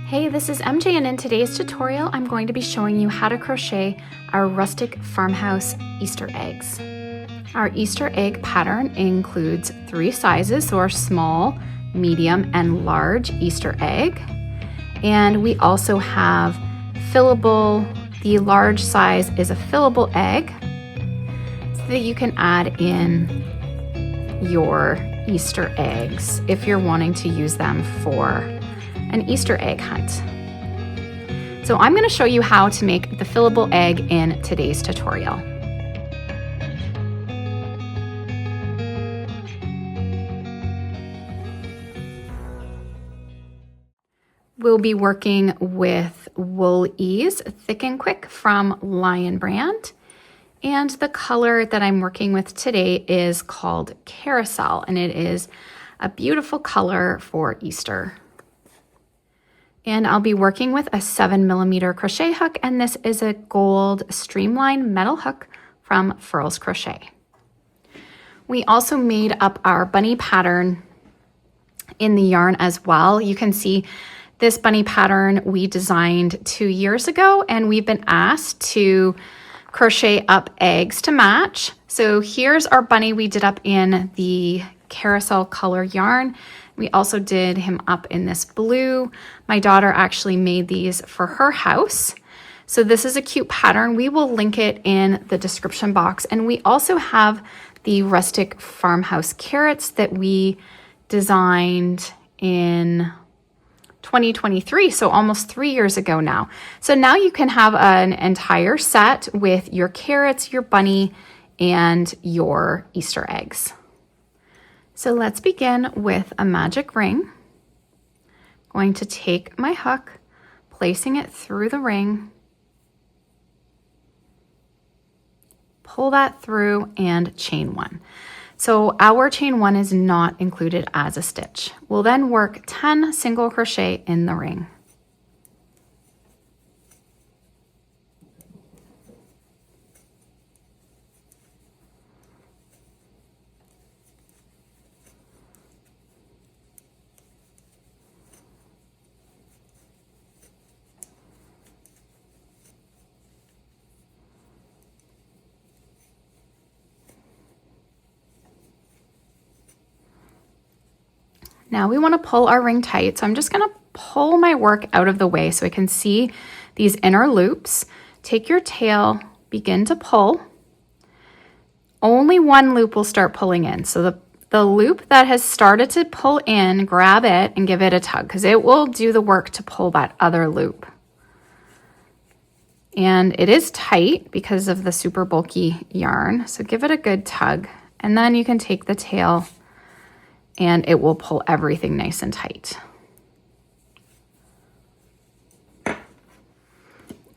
Hey, this is MJ, and in today's tutorial I'm going to be showing you how to crochet our Rustic Farmhouse Easter Eggs. Our Easter egg pattern includes 3 sizes, so our small, medium, and large Easter egg. And we also have fillable. The large size is a fillable egg so that you can add in your Easter eggs if you're wanting to use them for an Easter egg hunt. So I'm going to show you how to make the fillable egg in today's tutorial. We'll be working with Wool Ease Thick and Quick from Lion Brand. And the color that I'm working with today is called Carousel, and it is a beautiful color for Easter. And I'll be working with a 7mm crochet hook, and this is a gold streamline metal hook from Furls Crochet. We also made up our bunny pattern in the yarn as well. You can see this bunny pattern we designed 2 years ago, and we've been asked to crochet up eggs to match. So here's our bunny we did up in the Carousel color yarn. We also did him up in this blue. My daughter actually made these for her house. So this is a cute pattern. We will link it in the description box. And we also have the Rustic Farmhouse carrots that we designed in 2023, so almost 3 years ago now. So now you can have an entire set with your carrots, your bunny, and your Easter eggs. So let's begin with a magic ring. I'm going to take my hook, placing it through the ring, pull that through, and chain 1. So our chain 1 is not included as a stitch. We'll then work 10 single crochet in the ring. Now we want to pull our ring tight, so I'm just going to pull my work out of the way so I can see these inner loops. Take your tail, begin to pull. Only one loop will start pulling in. So the loop that has started to pull in, grab it and give it a tug, because it will do the work to pull that other loop. And it is tight because of the super bulky yarn, so give it a good tug. And then you can take the tail and it will pull everything nice and tight.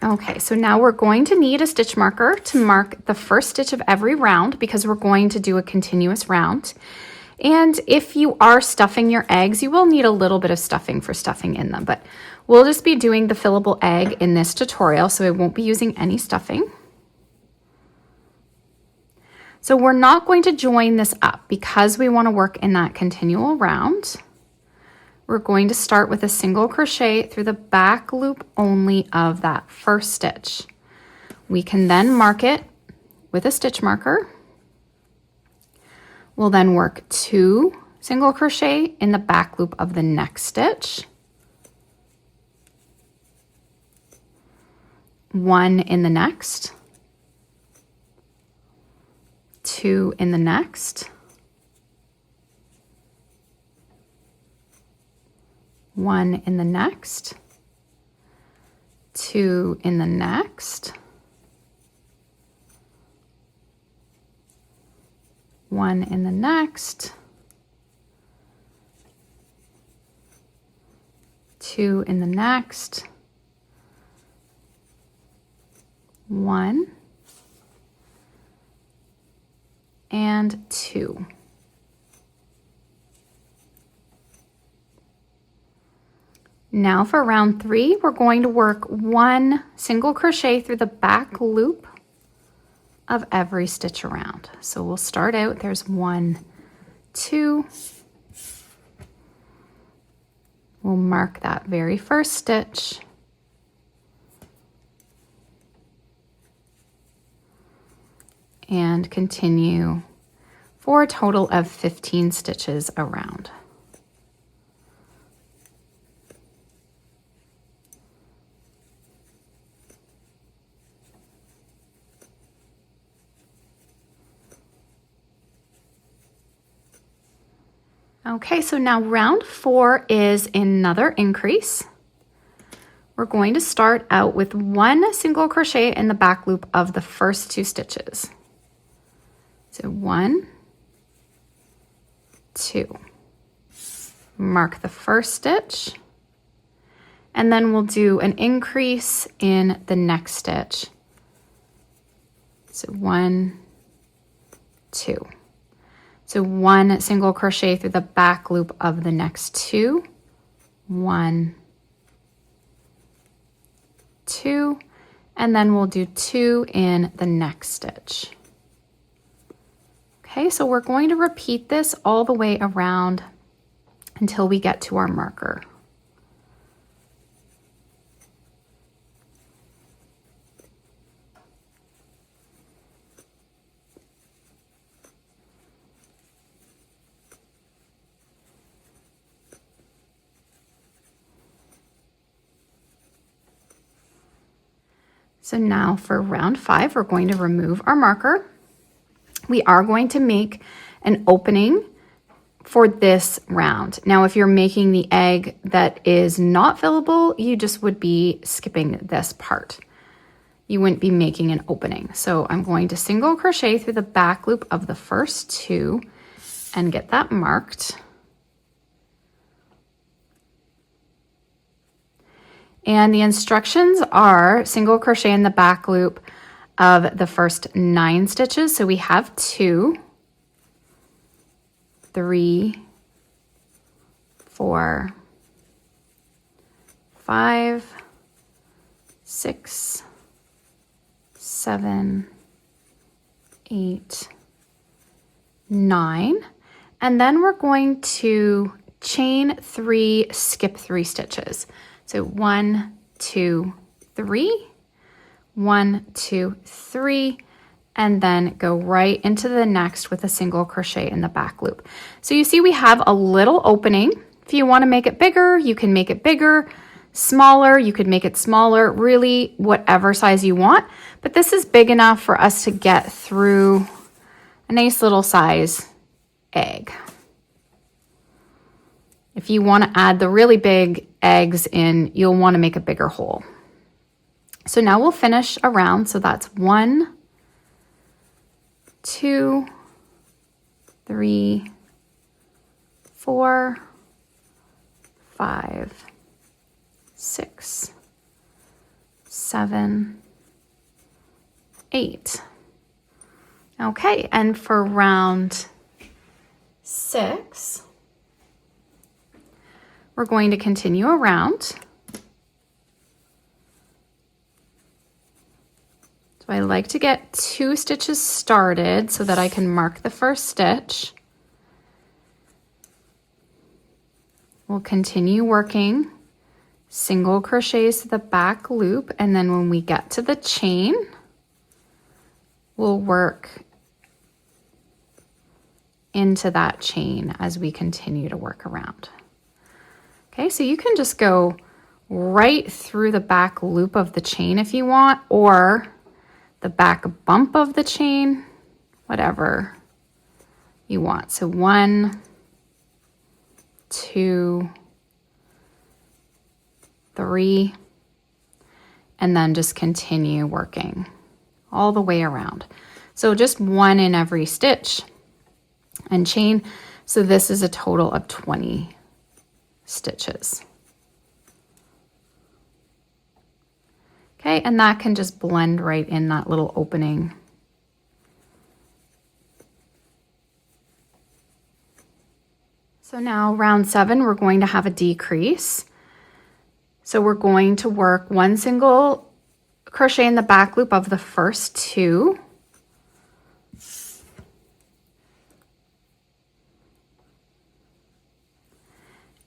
Okay, so now we're going to need a stitch marker to mark the first stitch of every round because we're going to do a continuous round. And if you are stuffing your eggs, you will need a little bit of stuffing for stuffing in them, but we'll just be doing the fillable egg in this tutorial, so I won't be using any stuffing. So we're not going to join this up because we want to work in that continual round. We're going to start with a single crochet through the back loop only of that first stitch. We can then mark it with a stitch marker. We'll then work 2 single crochet in the back loop of the next stitch, 1 in the next, 2 in the next, 1 in the next, 2 in the next, 1 in the next, 2 in the next, 1, and 2. Now for round 3, we're going to work 1 single crochet through the back loop of every stitch around. So we'll start out, there's 1, 2, we'll mark that very first stitch. And continue for a total of 15 stitches around. Okay, so now round 4 is another increase. We're going to start out with 1 single crochet in the back loop of the first 2 stitches. So 1, 2. Mark the first stitch, and then we'll do an increase in the next stitch. So 1, 2. So 1 single crochet through the back loop of the next 2, 1, 2, and then we'll do 2 in the next stitch. Okay, so we're going to repeat this all the way around until we get to our marker. So now for round 5, we're going to remove our marker. We are going to make an opening for this round. Now, if you're making the egg that is not fillable, you just would be skipping this part. You wouldn't be making an opening. So I'm going to single crochet through the back loop of the first 2 and get that marked. And the instructions are single crochet in the back loop of the first 9 stitches. So we have 2, 3, 4, 5, 6, 7, 8, 9. And then we're going to chain 3, skip 3 stitches. So 1, 2, 3, 1, 2, 3, and then go right into the next with a single crochet in the back loop. So you see we have a little opening. If you want to make it bigger, you can make it bigger. Smaller, you could make it smaller, really whatever size you want. But this is big enough for us to get through a nice little size egg. If you want to add the really big eggs in, you'll want to make a bigger hole. So now we'll finish around. So that's 1, 2, 3, 4, 5, 6, 7, 8. Okay, and for round 6, we're going to continue around. So I like to get 2 stitches started so that I can mark the first stitch. We'll continue working single crochets to the back loop, and then when we get to the chain, we'll work into that chain as we continue to work around. Okay, so you can just go right through the back loop of the chain if you want, or the back bump of the chain, whatever you want. So 1, 2, 3, and then just continue working all the way around. So just 1 in every stitch and chain. So this is a total of 20 stitches. Okay, and that can just blend right in that little opening. So now round 7, we're going to have a decrease. So we're going to work 1 single crochet in the back loop of the first 2.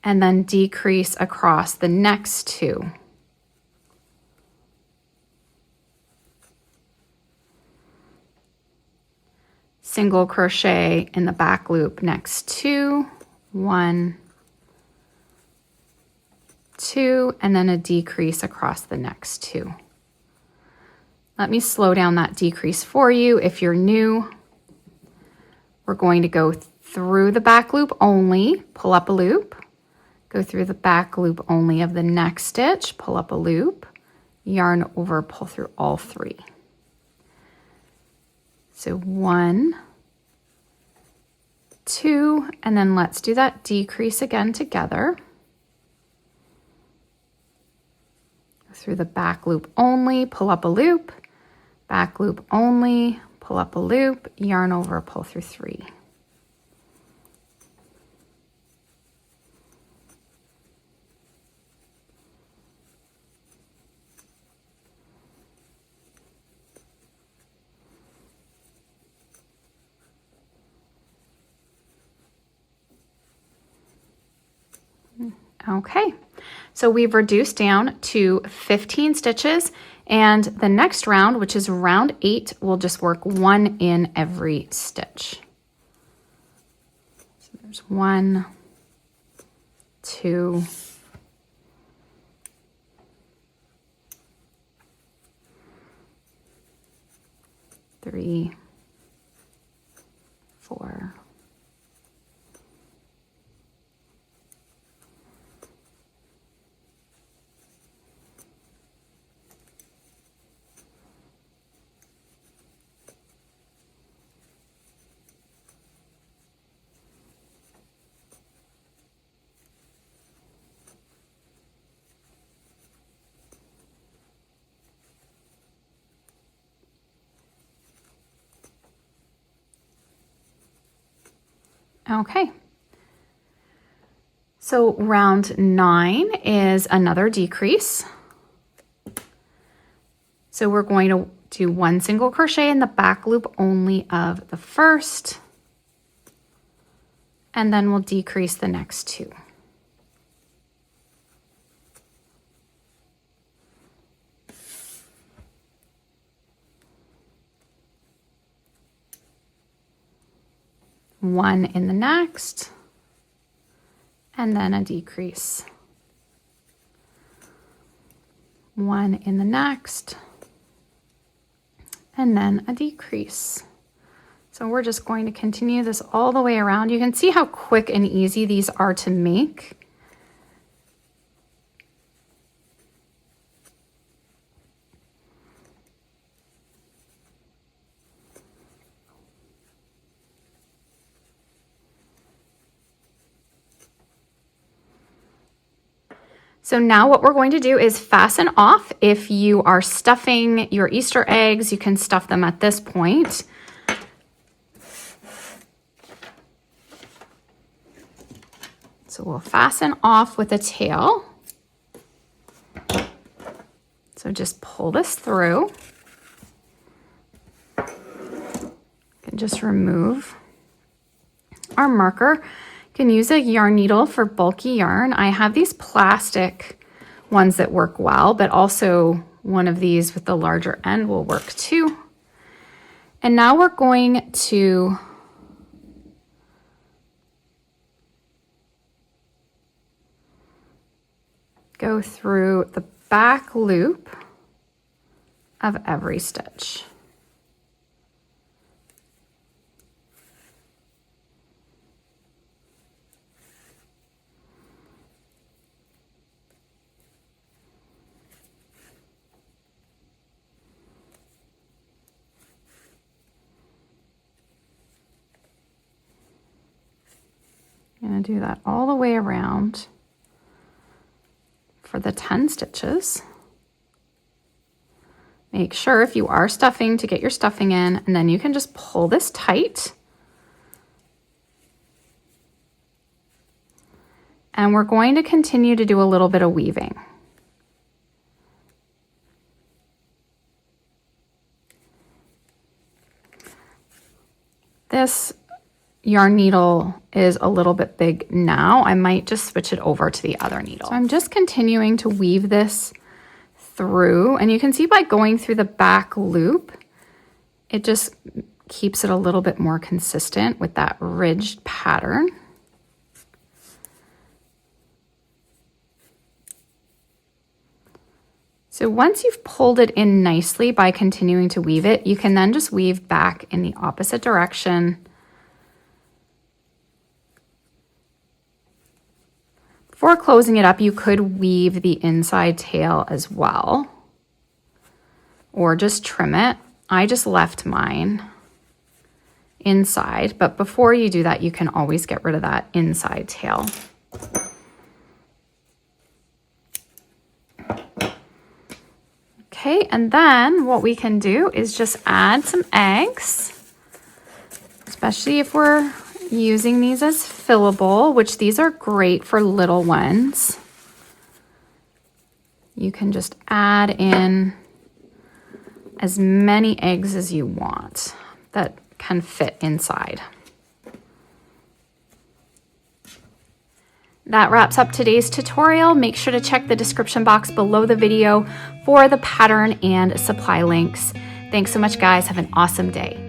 and then decrease across the next 2. Single crochet in the back loop next 2, 1, 2, and then a decrease across the next 2. Let me slow down that decrease for you. If you're new, we're going to go through the back loop only, pull up a loop, go through the back loop only of the next stitch, pull up a loop, yarn over, pull through all 3. So 1, 2, and then let's do that decrease again together. Through the back loop only, pull up a loop, back loop only, pull up a loop, yarn over, pull through 3. Okay, so we've reduced down to 15 stitches, and the next round, which is round 8, we'll just work 1 in every stitch. So there's 1, 2, 3, 4, 5. Okay. So round 9 is another decrease. So we're going to do 1 single crochet in the back loop only of the first, and then we'll decrease the next 2. One in the next, and then a decrease. 1 in the next, and then a decrease. So we're just going to continue this all the way around. You can see how quick and easy these are to make. So now what we're going to do is fasten off. If you are stuffing your Easter eggs, you can stuff them at this point. So we'll fasten off with a tail. So just pull this through. You can just remove our marker. You can use a yarn needle for bulky yarn. I have these plastic ones that work well, but also one of these with the larger end will work too. And now we're going to go through the back loop of every stitch. I'm going to do that all the way around for the 10 stitches. Make sure if you are stuffing to get your stuffing in, and then you can just pull this tight. And we're going to continue to do a little bit of weaving. This yarn needle is a little bit big now, I might just switch it over to the other needle. So I'm just continuing to weave this through, and you can see by going through the back loop, it just keeps it a little bit more consistent with that ridged pattern. So once you've pulled it in nicely by continuing to weave it, you can then just weave back in the opposite direction. Before closing it up, you could weave the inside tail as well, or just trim it. I just left mine inside, but before you do that, you can always get rid of that inside tail. Okay, and then what we can do is just add some eggs, especially if we're using these as fillable, which these are great for little ones. You can just add in as many eggs as you want that can fit inside. That wraps up today's tutorial. Make sure to check the description box below the video for the pattern and supply links. Thanks so much, guys. Have an awesome day.